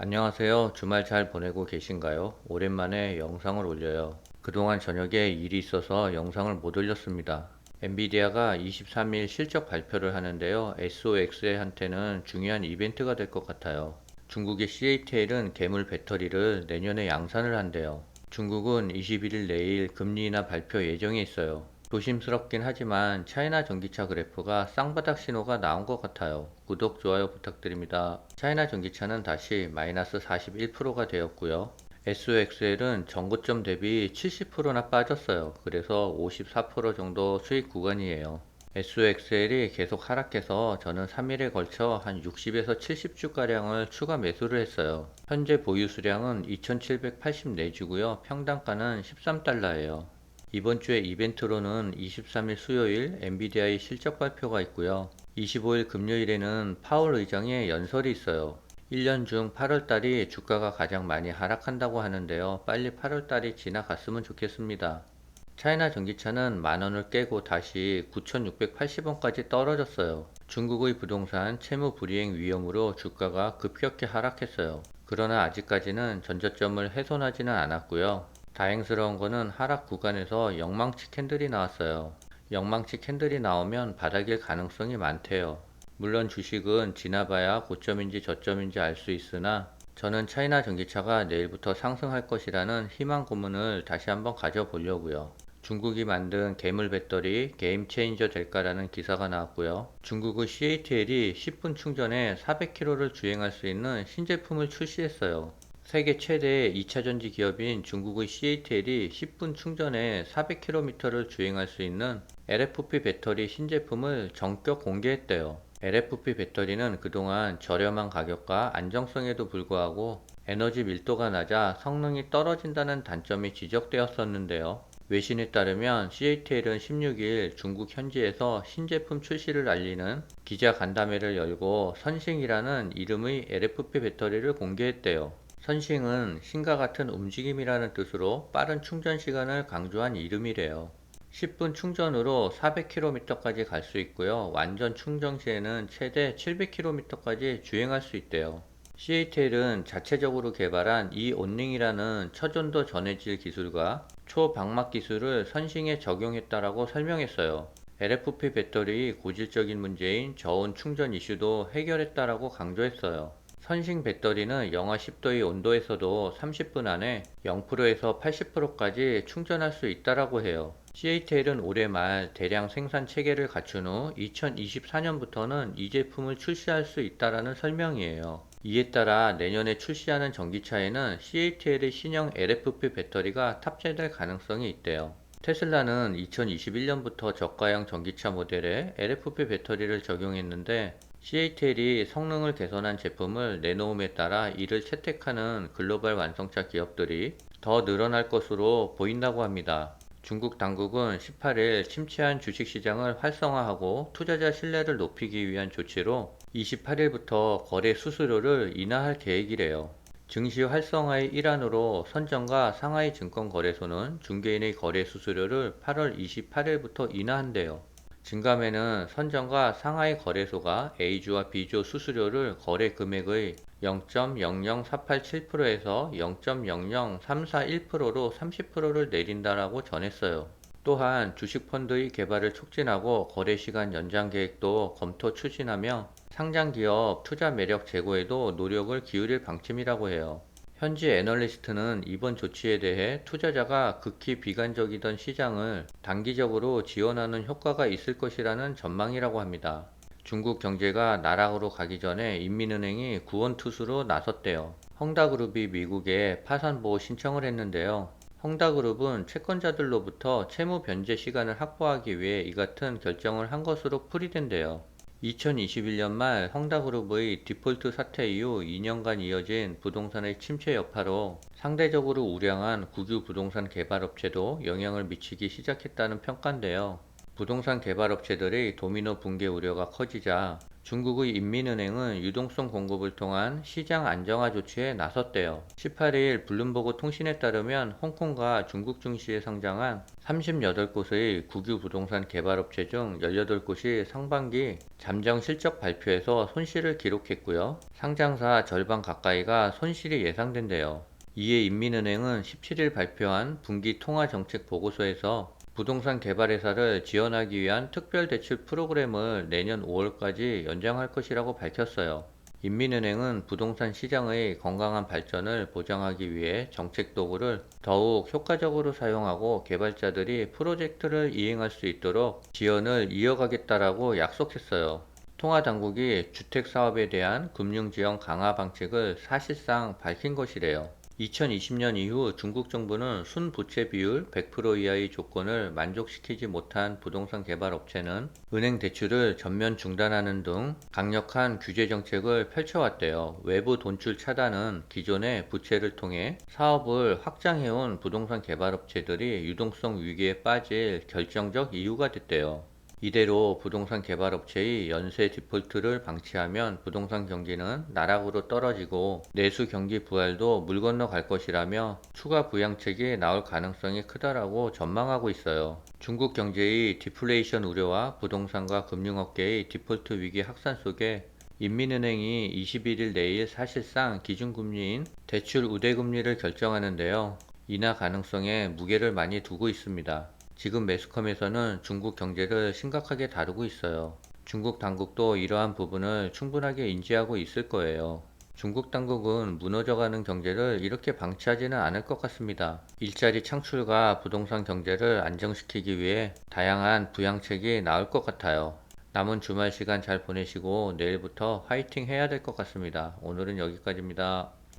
안녕하세요. 주말 잘 보내고 계신가요? 오랜만에 영상을 올려요. 그동안 저녁에 일이 있어서 영상을 못 올렸습니다. 엔비디아가 23일 실적 발표를 하는데요. SOX한테는 중요한 이벤트가 될 것 같아요. 중국의 CATL은 괴물 배터리를 내년에 양산을 한대요. 중국은 21일 내일 금리 인하 발표 예정에 있어요. 조심스럽긴 하지만 차이나 전기차 그래프가 쌍바닥 신호가 나온 것 같아요. 구독, 좋아요 부탁드립니다. 차이나 전기차는 다시 마이너스 41%가 되었고요. SOXL은 전고점 대비 70%나 빠졌어요. 그래서 54% 정도 수익 구간이에요. SOXL이 계속 하락해서 저는 3일에 걸쳐 한 60에서 70주가량을 추가 매수를 했어요. 현재 보유 수량은 2784주고요. 평단가는 13달러예요. 이번 주에 이벤트로는 23일 수요일 엔비디아의 실적 발표가 있고요. 25일 금요일에는 파월 의장의 연설이 있어요. 1년 중 8월달이 주가가 가장 많이 하락한다고 하는데요. 빨리 8월달이 지나갔으면 좋겠습니다. 차이나 전기차는 만원을 깨고 다시 9,680원까지 떨어졌어요. 중국의 부동산 채무 불이행 위험으로 주가가 급격히 하락했어요. 그러나 아직까지는 전저점을 훼손하지는 않았고요. 다행스러운 거는 하락 구간에서 영망치 캔들이 나왔어요. 영망치 캔들이 나오면 바닥일 가능성이 많대요. 물론 주식은 지나봐야 고점인지 저점인지 알 수 있으나 저는 차이나 전기차가 내일부터 상승할 것이라는 희망 고문을 다시 한번 가져보려고요. 중국이 만든 괴물 배터리 게임 체인저 될까라는 기사가 나왔고요. 중국의 CATL이 10분 충전에 400km를 주행할 수 있는 신제품을 출시했어요. 세계 최대 2차전지 기업인 중국의 CATL이 10분 충전에 400km를 주행할 수 있는 LFP 배터리 신제품을 전격 공개했대요. LFP 배터리는 그동안 저렴한 가격과 안정성에도 불구하고 에너지 밀도가 낮아 성능이 떨어진다는 단점이 지적되었었는데요. 외신에 따르면 CATL은 16일 중국 현지에서 신제품 출시를 알리는 기자 간담회를 열고 선싱이라는 이름의 LFP 배터리를 공개했대요. 선싱은 신과 같은 움직임이라는 뜻으로 빠른 충전 시간을 강조한 이름이래요. 10분 충전으로 400km까지 갈 수 있고요. 완전 충전 시에는 최대 700km까지 주행할 수 있대요. CATL은 자체적으로 개발한 이온링이라는 초전도 전해질 기술과 초방막 기술을 선싱에 적용했다라고 설명했어요. LFP 배터리 고질적인 문제인 저온 충전 이슈도 해결했다라고 강조했어요. 선싱 배터리는 영하 10도의 온도에서도 30분 안에 0%에서 80%까지 충전할 수 있다라고 해요. CATL은 올해 말 대량 생산 체계를 갖춘 후 2024년부터는 이 제품을 출시할 수 있다라는 설명이에요. 이에 따라 내년에 출시하는 전기차에는 CATL의 신형 LFP 배터리가 탑재될 가능성이 있대요. 테슬라는 2021년부터 저가형 전기차 모델에 LFP 배터리를 적용했는데 CATL이 성능을 개선한 제품을 내놓음에 따라 이를 채택하는 글로벌 완성차 기업들이 더 늘어날 것으로 보인다고 합니다. 중국 당국은 18일 침체한 주식시장을 활성화하고 투자자 신뢰를 높이기 위한 조치로 28일부터 거래 수수료를 인하할 계획이래요. 증시 활성화의 일환으로 선정과 상하이 증권거래소는 중개인의 거래 수수료를 8월 28일부터 인하한대요. 증감에는 선정과 상하이 거래소가 A주와 B주 수수료를 거래 금액의 0.00487%에서 0.00341%로 30%를 내린다라고 전했어요. 또한 주식펀드의 개발을 촉진하고 거래 시간 연장 계획도 검토 추진하며 상장기업 투자 매력 제고에도 노력을 기울일 방침이라고 해요. 현지 애널리스트는 이번 조치에 대해 투자자가 극히 비관적이던 시장을 단기적으로 지원하는 효과가 있을 것이라는 전망이라고 합니다. 중국 경제가 나락으로 가기 전에 인민은행이 구원투수로 나섰대요. 헝다그룹이 미국에 파산보호 신청을 했는데요. 헝다그룹은 채권자들로부터 채무 변제 시간을 확보하기 위해 이 같은 결정을 한 것으로 풀이된대요. 2021년 말 헝다그룹의 디폴트 사태 이후 2년간 이어진 부동산의 침체 여파로 상대적으로 우량한 국유 부동산 개발업체도 영향을 미치기 시작했다는 평가인데요. 부동산 개발업체들의 도미노 붕괴 우려가 커지자 중국의 인민은행은 유동성 공급을 통한 시장 안정화 조치에 나섰대요. 18일 블룸버그 통신에 따르면 홍콩과 중국 증시에 상장한 38곳의 국유 부동산 개발업체 중 18곳이 상반기 잠정 실적 발표에서 손실을 기록했고요. 상장사 절반 가까이가 손실이 예상된대요. 이에 인민은행은 17일 발표한 분기 통화정책 보고서에서 부동산 개발 회사를 지원하기 위한 특별 대출 프로그램을 내년 5월까지 연장할 것이라고 밝혔어요. 인민은행은 부동산 시장의 건강한 발전을 보장하기 위해 정책 도구를 더욱 효과적으로 사용하고 개발자들이 프로젝트를 이행할 수 있도록 지원을 이어가겠다라고 약속했어요. 통화 당국이 주택 사업에 대한 금융 지원 강화 방책을 사실상 밝힌 것이래요. 2020년 이후 중국 정부는 순부채 비율 100% 이하의 조건을 만족시키지 못한 부동산 개발 업체는 은행 대출을 전면 중단하는 등 강력한 규제 정책을 펼쳐왔대요. 외부 돈출 차단은 기존의 부채를 통해 사업을 확장해온 부동산 개발 업체들이 유동성 위기에 빠질 결정적 이유가 됐대요. 이대로 부동산 개발업체의 연쇄 디폴트를 방치하면 부동산 경기는 나락으로 떨어지고 내수 경기 부활도 물 건너 갈 것이라며 추가 부양책이 나올 가능성이 크다라고 전망하고 있어요. 중국 경제의 디플레이션 우려와 부동산과 금융업계의 디폴트 위기 확산 속에 인민은행이 21일 내일 사실상 기준금리인 대출 우대금리를 결정하는데요. 인하 가능성에 무게를 많이 두고 있습니다. 지금 매스컴에서는 중국 경제를 심각하게 다루고 있어요. 중국 당국도 이러한 부분을 충분하게 인지하고 있을 거예요. 중국 당국은 무너져가는 경제를 이렇게 방치하지는 않을 것 같습니다. 일자리 창출과 부동산 경제를 안정시키기 위해 다양한 부양책이 나올 것 같아요. 남은 주말 시간 잘 보내시고 내일부터 화이팅 해야 될 것 같습니다. 오늘은 여기까지입니다.